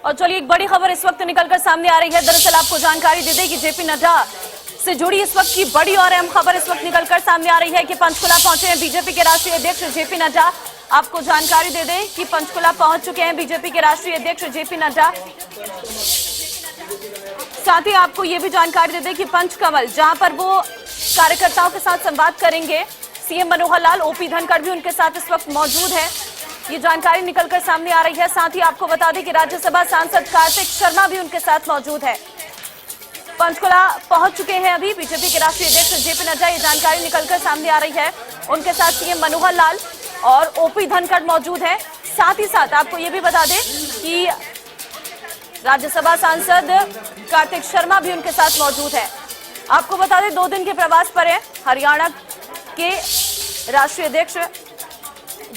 और चलिए एक बड़ी खबर इस वक्त निकलकर सामने आ रही है। दरअसल आपको जानकारी दे दें कि जेपी नड्डा से जुड़ी इस वक्त की बड़ी और अहम खबर इस वक्त निकलकर सामने आ रही है कि पंचकुला पहुंचे हैं बीजेपी के राष्ट्रीय अध्यक्ष जेपी नड्डा। आपको जानकारी दे दें कि पंचकुला पहुंच चुके हैं बीजेपी के राष्ट्रीय अध्यक्ष जेपी नड्डा। साथ ही आपको ये भी जानकारी दे दें कि पंचकमल जहां पर वो कार्यकर्ताओं के साथ संवाद करेंगे, सीएम मनोहर लाल, ओपी धनखड़ भी उनके साथ इस वक्त मौजूद है। ये जानकारी निकलकर सामने आ रही है। साथ ही आपको बता दें कि राज्यसभा सांसद कार्तिक शर्मा भी उनके साथ मौजूद है। पंचकुला पहुंच चुके हैं अभी बीजेपी के राष्ट्रीय अध्यक्ष जेपी नड्डा। ये जानकारी निकलकर सामने आ रही है। उनके साथ सीएम मनोहर लाल और ओपी धनखड़ मौजूद है। साथ ही साथ आपको ये भी बता दें कि राज्यसभा सांसद कार्तिक शर्मा भी उनके साथ मौजूद है। आपको बता दें 2 दिन के प्रवास पर है हरियाणा के राष्ट्रीय अध्यक्ष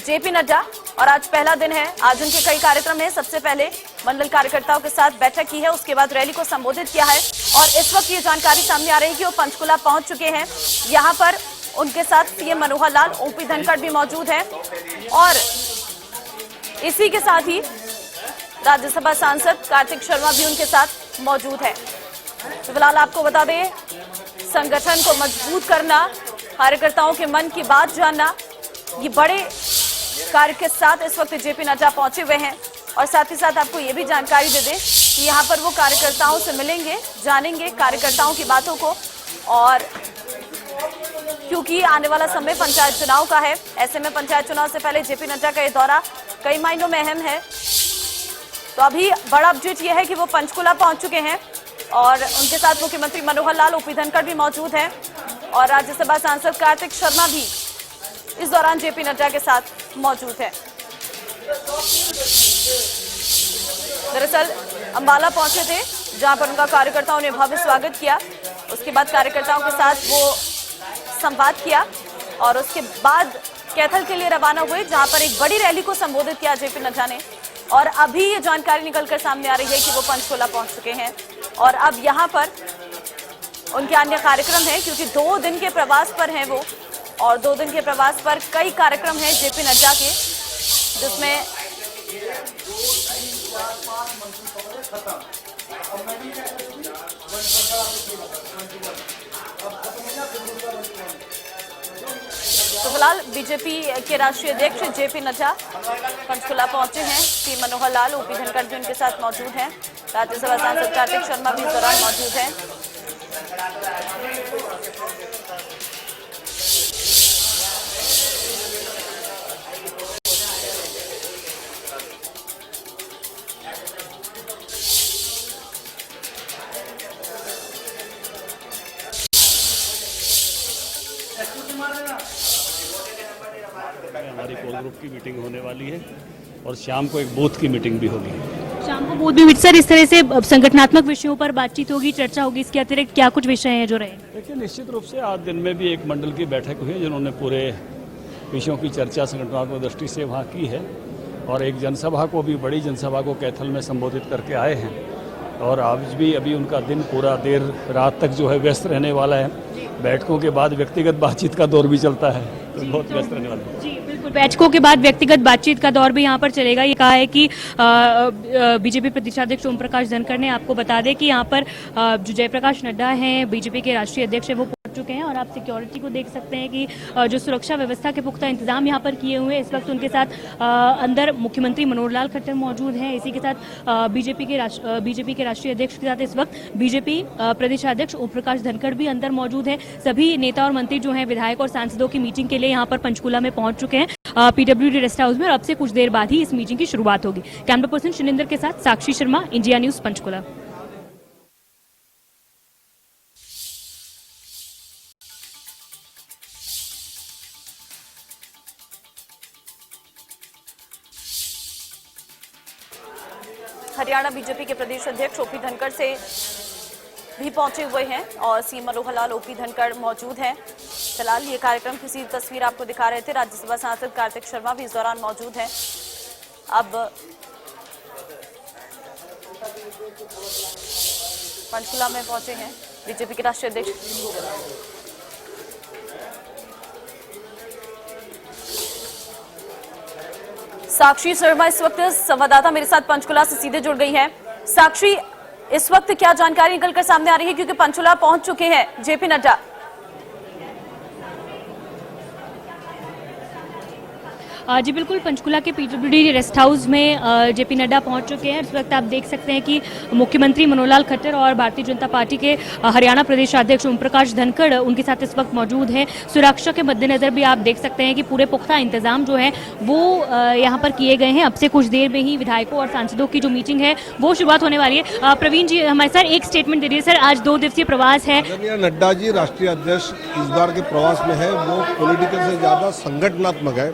जेपी नड्डा और आज पहला दिन है। आज उनके कई कार्यक्रम हैं। सबसे पहले मंडल कार्यकर्ताओं के साथ बैठक की है, उसके बाद रैली को संबोधित किया है और इस वक्त ये जानकारी सामने आ रही है कि वो पंचकुला पहुंच चुके हैं। यहाँ पर उनके साथ सीएम मनोहर लाल, ओपी धनखड़ भी मौजूद है और इसी के साथ ही राज्यसभा सांसद कार्तिक शर्मा भी उनके साथ मौजूद है। तो फिलहाल आपको बता दें, संगठन को मजबूत करना, कार्यकर्ताओं के मन की बात जानना, ये बड़े कार्य के साथ इस वक्त जेपी नड्डा पहुंचे हुए हैं। और साथ ही साथ आपको ये भी जानकारी दे दें कि यहाँ पर वो कार्यकर्ताओं से मिलेंगे, जानेंगे कार्यकर्ताओं की बातों को। और क्योंकि आने वाला समय पंचायत चुनाव का है, ऐसे में पंचायत चुनाव से पहले जेपी नड्डा का ये दौरा कई मायनों में अहम है। तो अभी बड़ा अपडेट यह है कि वो पंचकुला पहुंच चुके हैं और उनके साथ मुख्यमंत्री मनोहर लाल, ओपी धनखड़ भी मौजूद हैं और राज्यसभा सांसद कार्तिक शर्मा भी इस दौरान जेपी नड्डा के साथ मौजूद है। दरअसल अंबाला पहुंचे थे जहां पर उनका कार्यकर्ताओं ने भव्य स्वागत किया। उसके बाद कार्यकर्ताओं के साथ वो संवाद किया और उसके बाद कैथल के लिए रवाना हुए जहां पर एक बड़ी रैली को संबोधित किया जेपी नड्डा ने। और अभी ये जानकारी निकलकर सामने आ रही है कि वो पंचकुला पहुंच चुके हैं और अब यहाँ पर उनके अन्य कार्यक्रम है क्योंकि 2 दिन के प्रवास पर हैं वो और 2 दिन के प्रवास पर कई कार्यक्रम हैं जेपी नड्डा के, जिसमें तो फिलहाल बीजेपी के राष्ट्रीय अध्यक्ष जेपी नड्डा पंचकुला पहुंचे हैं। सीएम मनोहर लाल, ओपी धनखड़ भी उनके साथ मौजूद हैं। राज्यसभा सांसद कार्तिक शर्मा भी इस दौरान मौजूद हैं। हमारी कोर ग्रुप की मीटिंग होने वाली है और शाम को एक बूथ की मीटिंग भी होगी। शाम को बूथ भी सर, इस तरह से संगठनात्मक विषयों पर बातचीत होगी, चर्चा होगी। इसके अतिरिक्त क्या कुछ विषय हैं जो रहे? देखिए, निश्चित रूप से आज दिन में भी एक मंडल की बैठक हुई जिन्होंने पूरे विषयों की चर्चा संगठनात्मक दृष्टि से वहाँ की है और एक जनसभा को भी, बड़ी जनसभा को कैथल में संबोधित करके आए हैं और आज भी अभी उनका दिन पूरा देर रात तक जो है व्यस्त रहने वाला है। बैठकों के बाद व्यक्तिगत बातचीत का दौर भी चलता है, तो बहुत व्यस्त रहने वाला है। जी बिल्कुल, बैठकों के बाद व्यक्तिगत बातचीत का दौर भी यहाँ पर चलेगा। ये कहा है कि बीजेपी प्रदेशाध्यक्ष ओम प्रकाश धनखड़ ने। आपको बता दें कि यहाँ पर जो जयप्रकाश नड्डा हैं, बीजेपी के राष्ट्रीय अध्यक्ष है, वो पहुंच चुके हैं और आप सिक्योरिटी को देख सकते हैं कि जो सुरक्षा व्यवस्था के पुख्ता इंतजाम यहाँ पर किए हुए हैं। इस वक्त उनके साथ अंदर मुख्यमंत्री मनोहर लाल खट्टर मौजूद हैं। इसी के साथ बीजेपी के राष्ट्रीय अध्यक्ष के साथ इस वक्त बीजेपी प्रदेशाध्यक्ष ओम प्रकाश धनखड़ भी अंदर मौजूद है। सभी नेता और मंत्री जो हैं, विधायक और सांसदों की मीटिंग के लिए यहाँ पर पंचकुला में पहुंच चुके हैं पीडब्ल्यूडी रेस्ट हाउस में और अब से कुछ देर बाद ही इस मीटिंग की शुरुआत होगी। कैमरा पर्सन शिनिंदर के साथ Sakshi Sharma, India News, Panchkula. Haryana BJP के प्रदेश अध्यक्ष ओपी धनखड़ से भी पहुंचे हुए हैं और सीएम मनोहर लाल, ओपी धनखड़ मौजूद हैं। फिलहाल ये कार्यक्रम की सीधी तस्वीर आपको दिखा रहे थे। राज्यसभा सांसद कार्तिक शर्मा भी इस दौरान मौजूद हैं। अब पंचकुला में पहुंचे हैं बीजेपी के राष्ट्रीय अध्यक्ष। साक्षी शर्मा इस वक्त संवाददाता मेरे साथ पंचकुला से सीधे जुड़ गई है। साक्षी, इस वक्त क्या जानकारी निकलकर सामने आ रही है, क्योंकि पंचकुला पहुंच चुके हैं जेपी नड्डा? जी बिल्कुल, पंचकुला के पीडब्ल्यूडी रेस्ट हाउस में जेपी नड्डा पहुंच चुके हैं। इस वक्त आप देख सकते हैं कि मुख्यमंत्री मनोहर लाल खट्टर और भारतीय जनता पार्टी के हरियाणा प्रदेश अध्यक्ष ओम प्रकाश धनखड़ उनके साथ इस वक्त मौजूद हैं। सुरक्षा के मद्देनजर भी आप देख सकते हैं कि पूरे पुख्ता इंतजाम जो है वो यहाँ पर किए गए हैं। अब से कुछ देर में ही विधायकों और सांसदों की जो मीटिंग है वो शुरुआत होने वाली है। प्रवीण जी हमारे साथ एक स्टेटमेंट दे दीजिए। सर, आज 2 दिवसीय प्रवास है। नड्डा जी राष्ट्रीय अध्यक्ष इस बार के प्रवास में है, वो पॉलिटिकल से ज़्यादा संगठनात्मक है।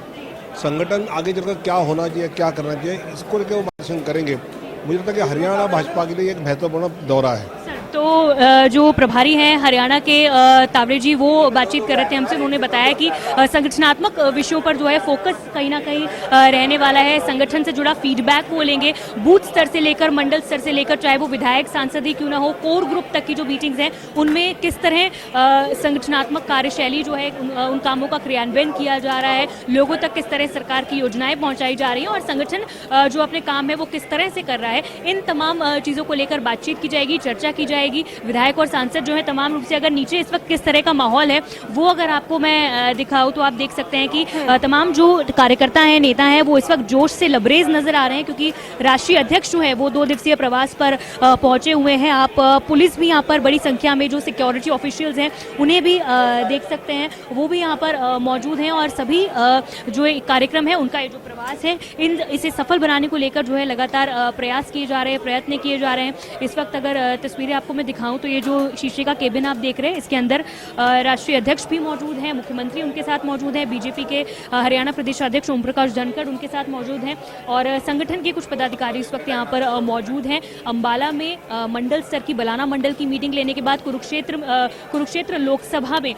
संगठन आगे चलकर क्या होना चाहिए, क्या करना चाहिए, इसको लेकर वो मार्गदर्शन करेंगे। मुझे लगता है कि हरियाणा भाजपा के लिए एक महत्वपूर्ण दौरा है। तो जो प्रभारी हैं हरियाणा के तावड़े जी, वो बातचीत कर रहे थे हमसे। उन्होंने बताया कि संगठनात्मक विषयों पर जो है फोकस कहीं ना कहीं रहने वाला है। संगठन से जुड़ा फीडबैक वो लेंगे, बूथ स्तर से लेकर मंडल स्तर से लेकर, चाहे वो विधायक सांसद ही क्यों ना हो, कोर ग्रुप तक की जो मीटिंग्स हैं उनमें किस तरह संगठनात्मक कार्यशैली जो है उन कामों का क्रियान्वयन किया जा रहा है, लोगों तक किस तरह सरकार की योजनाएं पहुंचाई जा रही हैं और संगठन जो अपने काम है वो किस तरह से कर रहा है। इन तमाम चीज़ों को लेकर बातचीत की जाएगी, चर्चा की जाएगी। विधायक और सांसद जो है तमाम रूप से, अगर नीचे इस वक्त किस तरह का माहौल है वो अगर आपको मैं दिखाऊं तो आप देख सकते हैं कि तमाम जो कार्यकर्ता हैं, नेता हैं, वो इस वक्त जोश से लबरेज नजर आ रहे हैं, क्योंकि राष्ट्रीय अध्यक्ष जो है वो 2 दिवसीय प्रवास पर पहुंचे हुए हैं। आप पुलिस भी यहाँ पर बड़ी संख्या में, जो सिक्योरिटी ऑफिशियल्स हैं उन्हें भी देख सकते हैं, वो भी यहाँ पर मौजूद हैं। और सभी जो कार्यक्रम है उनका जो प्रवास है इसे सफल बनाने को लेकर जो है लगातार प्रयास किए जा रहे हैं, प्रयत्न किए जा रहे हैं। इस वक्त अगर तस्वीरें आपको मैं दिखाऊं तो ये जो शीशे का केबिन आप देख रहे हैं, इसके अंदर राष्ट्रीय अध्यक्ष भी मौजूद हैं, मुख्यमंत्री उनके साथ मौजूद हैं, बीजेपी के हरियाणा प्रदेश अध्यक्ष ओम प्रकाश धनखड़ उनके साथ मौजूद हैं और संगठन के कुछ पदाधिकारी इस वक्त यहाँ पर मौजूद हैं। अंबाला में मंडल स्तर की बलाना मंडल की मीटिंग लेने के बाद कुरुक्षेत्र लोकसभा में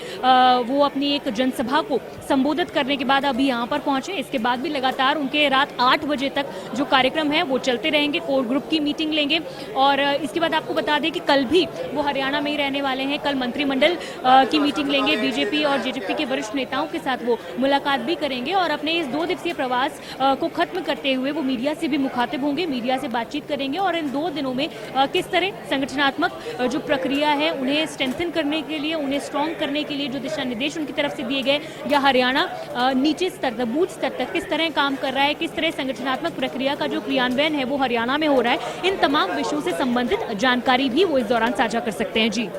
वो अपनी एक जनसभा को संबोधित करने के बाद अभी यहाँ पर पहुंचे। इसके बाद भी लगातार उनके रात 8 बजे तक जो कार्यक्रम है वो चलते रहेंगे, कोर ग्रुप की मीटिंग लेंगे। और इसके बाद आपको बता दें कि कल भी वो हरियाणा में ही रहने वाले हैं। कल मंत्रिमंडल की मीटिंग लेंगे, बीजेपी और जेजेपी के वरिष्ठ नेताओं के साथ वो मुलाकात भी करेंगे और अपने इस 2 दिवसीय प्रवास को खत्म करते हुए वो मीडिया से भी मुखातिब होंगे, मीडिया से बातचीत करेंगे और इन 2 दिनों में किस तरह संगठनात्मक जो प्रक्रिया है उन्हें स्ट्रेंथन करने के लिए, उन्हें स्ट्रॉन्ग करने के लिए जो दिशा निर्देश उनकी तरफ से दिए गए, या हरियाणा नीचे स्तर तक, बूथ स्तर तक किस तरह काम कर रहा है, किस तरह संगठनात्मक प्रक्रिया का जो क्रियान्वयन है वो हरियाणा में हो रहा है, इन तमाम विषयों से संबंधित जानकारी भी वो इस दौरान साझा कर सकते हैं। जी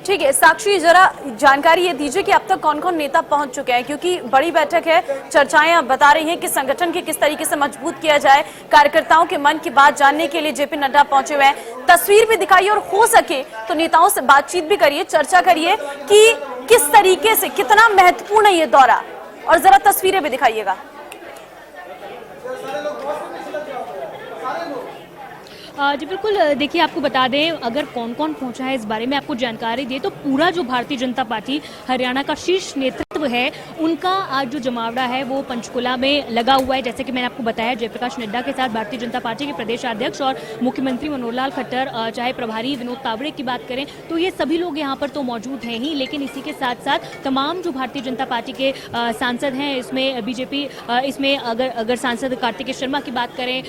ठीक है साक्षी, जरा जानकारी ये दीजिए कि अब तक कौन कौन नेता पहुंच चुके हैं, क्योंकि बड़ी बैठक है, चर्चाएं अब बता रही हैं कि संगठन के किस तरीके से मजबूत किया जाए। कार्यकर्ताओं के मन की बात जानने के लिए जेपी नड्डा पहुंचे हुए हैं। तस्वीर भी दिखाइए और हो सके तो नेताओं से बातचीत भी करिए, चर्चा करिए कि किस तरीके से, कितना महत्वपूर्ण है ये दौरा, और जरा तस्वीरें भी दिखाइएगा। जी बिल्कुल, देखिए आपको बता दें अगर कौन कौन पहुंचा है इस बारे में आपको जानकारी दे तो पूरा जो भारतीय जनता पार्टी हरियाणा का शीर्ष नेतृत्व है उनका आज जो जमावड़ा है वो पंचकुला में लगा हुआ है। जैसे कि मैंने आपको बताया, जयप्रकाश नड्डा के साथ भारतीय जनता पार्टी के प्रदेश अध्यक्ष और मुख्यमंत्री मनोहर लाल खट्टर, चाहे प्रभारी विनोद तावड़े की बात करें तो ये सभी लोग यहाँ पर तो मौजूद हैं ही, लेकिन इसी के साथ साथ तमाम जो भारतीय जनता पार्टी के सांसद हैं, इसमें बीजेपी, इसमें अगर सांसद कार्तिकेय शर्मा की बात करें,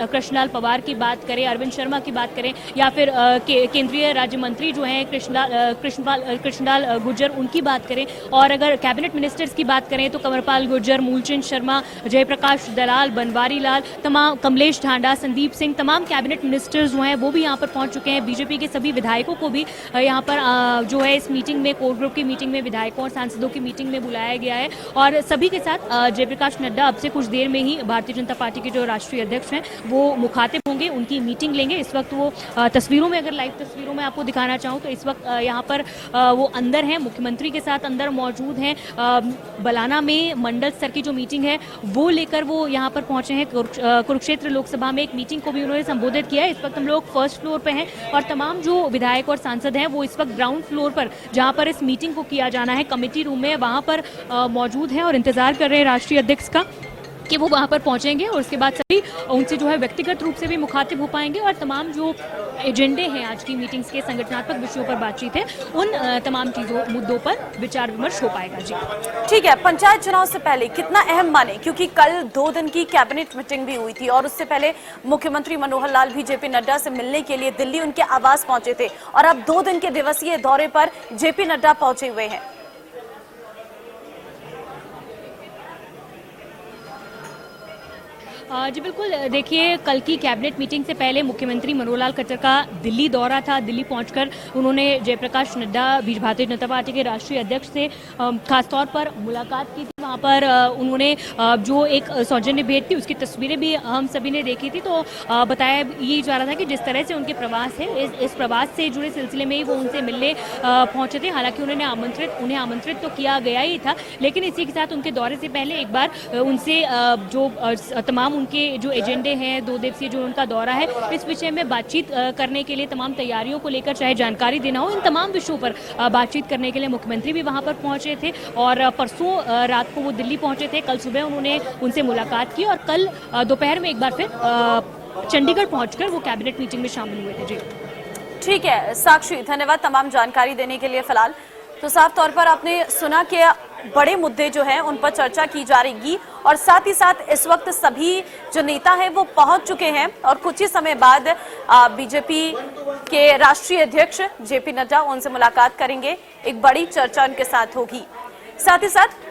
कृष्णलाल पवार की बात करें, अरविंद शर्मा की बात करें, या फिर केंद्रीय राज्य मंत्री जो हैं कृष्णलाल गुर्जर उनकी बात करें, और अगर कैबिनेट मिनिस्टर्स की बात करें तो कंवरपाल गुर्जर, मूलचंद शर्मा, जयप्रकाश दलाल, बनवारी लाल, तमाम कमलेश ढांडा, संदीप सिंह, तमाम कैबिनेट मिनिस्टर्स जो हैं वो भी यहाँ पर पहुंच चुके हैं। बीजेपी के सभी विधायकों को भी यहाँ पर जो है इस मीटिंग में, कोर ग्रुप की मीटिंग में, विधायकों और सांसदों की मीटिंग में बुलाया गया है और सभी के साथ जयप्रकाश नड्डा अब से कुछ देर में ही भारतीय जनता पार्टी के जो राष्ट्रीय अध्यक्ष हैं वो मुखातिब होंगे, उनकी मीटिंग लेंगे। इस वक्त वो तस्वीरों में, अगर लाइव तस्वीरों में आपको दिखाना चाहूँ तो इस वक्त यहाँ पर वो अंदर हैं, मुख्यमंत्री के साथ अंदर मौजूद हैं। बलाना में मंडल स्तर की जो मीटिंग है वो लेकर वो यहाँ पर पहुंचे हैं। कुरुक्षेत्र लोकसभा में एक मीटिंग को भी उन्होंने संबोधित किया है। इस वक्त हम लोग फर्स्ट फ्लोर पे हैं और तमाम जो विधायक और सांसद हैं वो इस वक्त ग्राउंड फ्लोर पर, जहाँ पर इस मीटिंग को किया जाना है, कमेटी रूम में, वहाँ पर मौजूद हैं और इंतजार कर रहे हैं राष्ट्रीय अध्यक्ष का कि वो वहाँ पर पहुँचेंगे और उसके बाद सभी उनसे जो है व्यक्तिगत रूप से भी मुखातिब हो पाएंगे और तमाम जो एजेंडे हैं आज की मीटिंग्स के, संगठनात्मक विषयों पर बातचीत है, उन तमाम चीजों मुद्दों पर विचार विमर्श हो पाएगा। जी ठीक है, पंचायत चुनाव से पहले कितना अहम माने, क्योंकि कल 2 दिन की कैबिनेट मीटिंग भी हुई थी और उससे पहले मुख्यमंत्री मनोहर लाल भी जेपी नड्डा से मिलने के लिए दिल्ली उनके आवास पहुंचे थे और अब 2 दिन के दिवसीय दौरे पर जेपी नड्डा पहुंचे हुए हैं। जी बिल्कुल, देखिए कल की कैबिनेट मीटिंग से पहले मुख्यमंत्री मनोहर लाल खट्टर का दिल्ली दौरा था। दिल्ली पहुंचकर उन्होंने जयप्रकाश नड्डा, बीज भारतीय जनता पार्टी के राष्ट्रीय अध्यक्ष से खासतौर पर मुलाकात की थी। वहां पर उन्होंने जो एक सौजन्य भेंट थी उसकी तस्वीरें भी हम सभी ने देखी थी। तो बताया ये जा रहा था कि जिस तरह से उनके प्रवास है, इस प्रवास से जुड़े सिलसिले में ही वो उनसे मिलने पहुंचे थे। हालांकि उन्हें आमंत्रित तो किया गया ही था, लेकिन इसी के साथ उनके दौरे से पहले एक बार उनसे जो तमाम उनके जो एजेंडे हैं, 2 दिवसीय जो उनका दौरा है, इस विषय में बातचीत करने के लिए, तमाम तैयारियों को लेकर चाहे जानकारी देना हो, इन तमाम विषयों पर बातचीत करने के लिए मुख्यमंत्री भी वहां पर पहुंचे थे। और परसों रात को वो दिल्ली पहुंचे थे, कल सुबह उन्होंने उनसे मुलाकात की और कल दोपहर में एक बार फिर चंडीगढ़ पहुंचकर वो कैबिनेट मीटिंग में शामिल हुए थे। जी ठीक है साक्षी, धन्यवाद तमाम जानकारी देने के लिए। फिलहाल तो साफ तौर पर आपने सुना कि बड़े मुद्दे जो हैं उन पर चर्चा की जा रही और साथ ही साथ इस वक्त सभी जो नेता हैं वो पहुंच चुके हैं और कुछ ही समय बाद बीजेपी के राष्ट्रीय अध्यक्ष जेपी नड्डा उनसे मुलाकात करेंगे। एक बड़ी चर्चा उनके साथ होगी। साथ ही साथ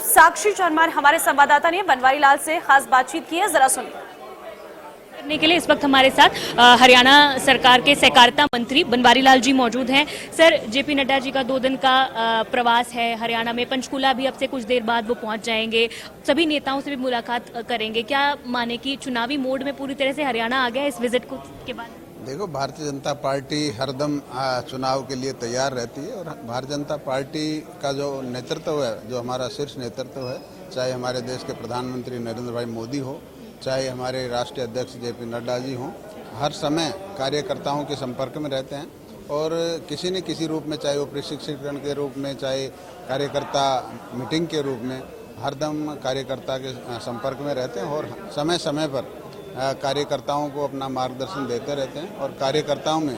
साक्षी चौरमार हमारे संवाददाता ने बनवारी लाल से खास बातचीत की है, जरा सुनिए। करने के लिए इस वक्त हमारे साथ हरियाणा सरकार के सहकारिता मंत्री बनवारी लाल जी मौजूद हैं। सर, जेपी नड्डा जी का 2 दिन का प्रवास है हरियाणा में, पंचकूला भी अब से कुछ देर बाद वो पहुंच जाएंगे, सभी नेताओं से भी मुलाकात करेंगे। क्या माने कि चुनावी मोड में पूरी तरह से हरियाणा आ गया इस विजिट के बाद? देखो, भारतीय जनता पार्टी हरदम चुनाव के लिए तैयार रहती है और भारतीय जनता पार्टी का जो नेतृत्व है, जो हमारा शीर्ष नेतृत्व है, चाहे हमारे देश के प्रधानमंत्री नरेंद्र भाई मोदी हो, चाहे हमारे राष्ट्रीय अध्यक्ष जेपी नड्डा जी हों, हर समय कार्यकर्ताओं के संपर्क में रहते हैं और किसी न किसी रूप में, चाहे वो प्रशिक्षण के रूप में, चाहे कार्यकर्ता मीटिंग के रूप में, हरदम कार्यकर्ता के संपर्क में रहते हैं और समय समय पर कार्यकर्ताओं को अपना मार्गदर्शन देते रहते हैं और कार्यकर्ताओं में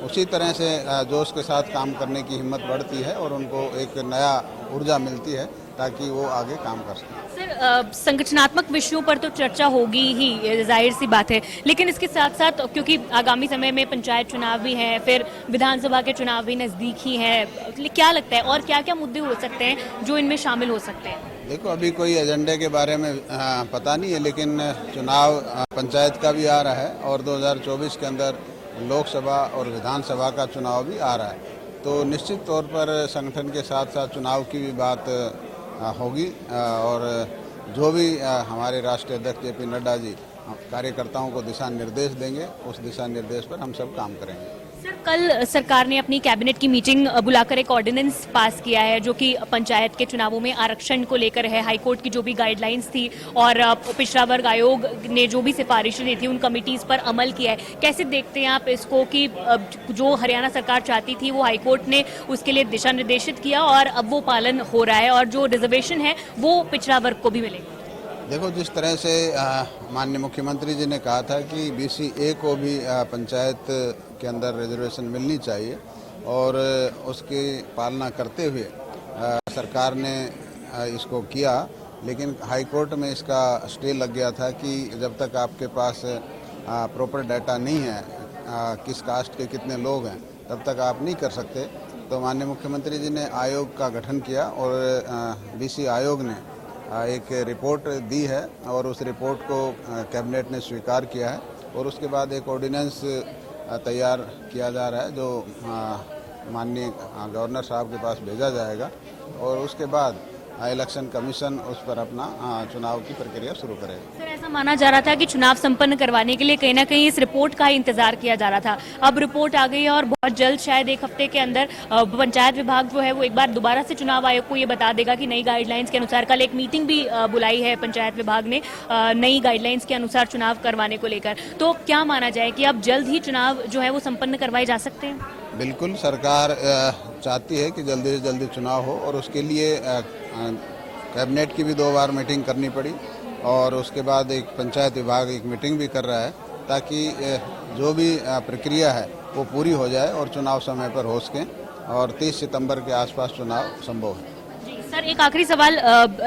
उसी तरह से जोश के साथ काम करने की हिम्मत बढ़ती है और उनको एक नया ऊर्जा मिलती है ताकि वो आगे काम कर सकें। सर, संगठनात्मक विषयों पर तो चर्चा होगी ही, जाहिर सी बात है, लेकिन इसके साथ साथ क्योंकि आगामी समय में पंचायत चुनाव भी हैं, फिर विधानसभा के चुनाव भी नजदीक ही है, क्या लगता है और क्या क्या मुद्दे हो सकते हैं जो इनमें शामिल हो सकते हैं? देखो, अभी कोई एजेंडे के बारे में पता नहीं है, लेकिन चुनाव पंचायत का भी आ रहा है और 2024 के अंदर लोकसभा और विधानसभा का चुनाव भी आ रहा है, तो निश्चित तौर पर संगठन के साथ साथ चुनाव की भी बात होगी और जो भी हमारे राष्ट्रीय अध्यक्ष जेपी नड्डा जी कार्यकर्ताओं को दिशा निर्देश देंगे, उस दिशा निर्देश पर हम सब काम करेंगे। सर, कल सरकार ने अपनी कैबिनेट की मीटिंग बुलाकर एक ऑर्डिनेंस पास किया है जो कि पंचायत के चुनावों में आरक्षण को लेकर है। हाईकोर्ट की जो भी गाइडलाइंस थी और पिछड़ा वर्ग आयोग ने जो भी सिफारिशें दी थी उन कमिटीज पर अमल किया है। कैसे देखते हैं आप इसको कि जो हरियाणा सरकार चाहती थी वो हाईकोर्ट ने उसके लिए दिशा निर्देशित किया और अब वो पालन हो रहा है और जो रिजर्वेशन है वो पिछड़ा वर्ग को भी मिलेगा? देखो, जिस तरह से माननीय मुख्यमंत्री जी ने कहा था कि BC-A को भी पंचायत के अंदर रिजर्वेशन मिलनी चाहिए और उसकी पालना करते हुए सरकार ने इसको किया, लेकिन हाई कोर्ट में इसका स्टे लग गया था कि जब तक आपके पास प्रॉपर डाटा नहीं है किस कास्ट के कितने लोग हैं, तब तक आप नहीं कर सकते। तो माननीय मुख्यमंत्री जी ने आयोग का गठन किया और BC आयोग ने एक रिपोर्ट दी है और उस रिपोर्ट को कैबिनेट ने स्वीकार किया है और उसके बाद एक ऑर्डिनेंस तैयार किया जा रहा है जो माननीय गवर्नर साहब के पास भेजा जाएगा और उसके बाद इलेक्शन कमीशन उस पर अपना चुनाव की प्रक्रिया शुरू करेगा। सर, ऐसा माना जा रहा था कि चुनाव संपन्न करवाने के लिए कहीं ना कहीं इस रिपोर्ट का ही इंतजार किया जा रहा था। अब रिपोर्ट आ गई है और बहुत जल्द, शायद 1 हफ्ते के अंदर पंचायत विभाग जो है वो एक बार दोबारा से चुनाव आयोग को ये बता देगा कि नई गाइडलाइंस के अनुसार। कल एक मीटिंग भी बुलाई है पंचायत विभाग ने नई गाइडलाइंस के अनुसार चुनाव करवाने को लेकर। तो क्या माना जाए कि अब जल्द ही चुनाव जो है वो संपन्न करवाए जा सकते हैं? बिल्कुल, सरकार चाहती है कि जल्दी से जल्दी चुनाव हो और उसके लिए कैबिनेट की भी 2 बार मीटिंग करनी पड़ी और उसके बाद एक पंचायत विभाग एक मीटिंग भी कर रहा है ताकि जो भी प्रक्रिया है वो पूरी हो जाए और चुनाव समय पर हो सकें और 30 सितंबर के आसपास चुनाव संभव है। सर, एक आखिरी सवाल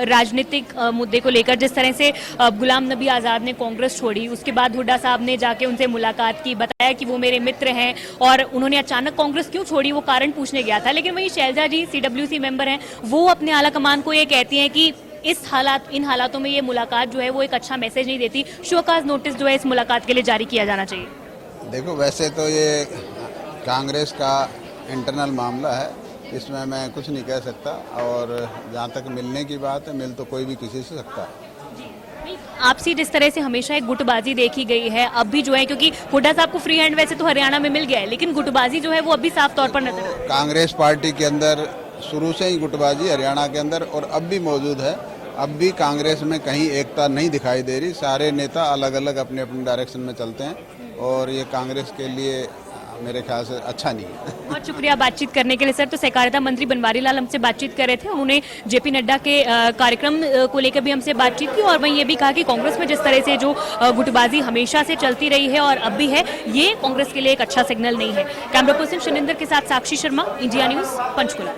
राजनीतिक मुद्दे को लेकर, जिस तरह से गुलाम नबी आज़ाद ने कांग्रेस छोड़ी, उसके बाद हुड्डा साहब ने जाके उनसे मुलाकात की, बताया कि वो मेरे मित्र हैं और उन्होंने अचानक कांग्रेस क्यों छोड़ी वो कारण पूछने गया था, लेकिन वहीं शैलजा जी CWC मेंबर हैं, वो अपने आला कमान को ये कहती हैं कि इन हालातों में ये मुलाकात जो है वो एक अच्छा मैसेज नहीं देती, शोकाज नोटिस जो है इस मुलाकात के लिए जारी किया जाना चाहिए। देखो, वैसे तो ये कांग्रेस का इंटरनल मामला है, इसमें मैं कुछ नहीं कह सकता और जहाँ तक मिलने की बात है, मिल तो कोई भी किसी से सकता है। आपसी जिस तरह से हमेशा एक गुटबाजी देखी गई है, अब भी जो है, क्योंकि हुड्डा साहब को फ्री हैंड वैसे तो हरियाणा में मिल गया है, लेकिन गुटबाजी जो है वो अभी साफ तौर पर नजर आ रही है। कांग्रेस पार्टी के अंदर शुरू से ही गुटबाजी हरियाणा के अंदर और अब भी मौजूद है। अब भी कांग्रेस में कहीं एकता नहीं दिखाई दे रही, सारे नेता अलग अलग अपने अपने डायरेक्शन में चलते हैं और ये कांग्रेस के लिए मेरे ख्याल से अच्छा नहीं है। बहुत शुक्रिया बातचीत करने के लिए सर। तो सहकारिता मंत्री बनवारी लाल हमसे बातचीत कर रहे थे, उन्होंने JP नड्डा के कार्यक्रम को लेकर भी हमसे बातचीत की और वहीं ये भी कहा कि कांग्रेस में जिस तरह से जो गुटबाजी हमेशा से चलती रही है और अब भी है, ये कांग्रेस के लिए एक अच्छा सिग्नल नहीं है। कैमरा पर्सन शनिंदर के साथ साक्षी शर्मा, इंडिया न्यूज, पंचकुला।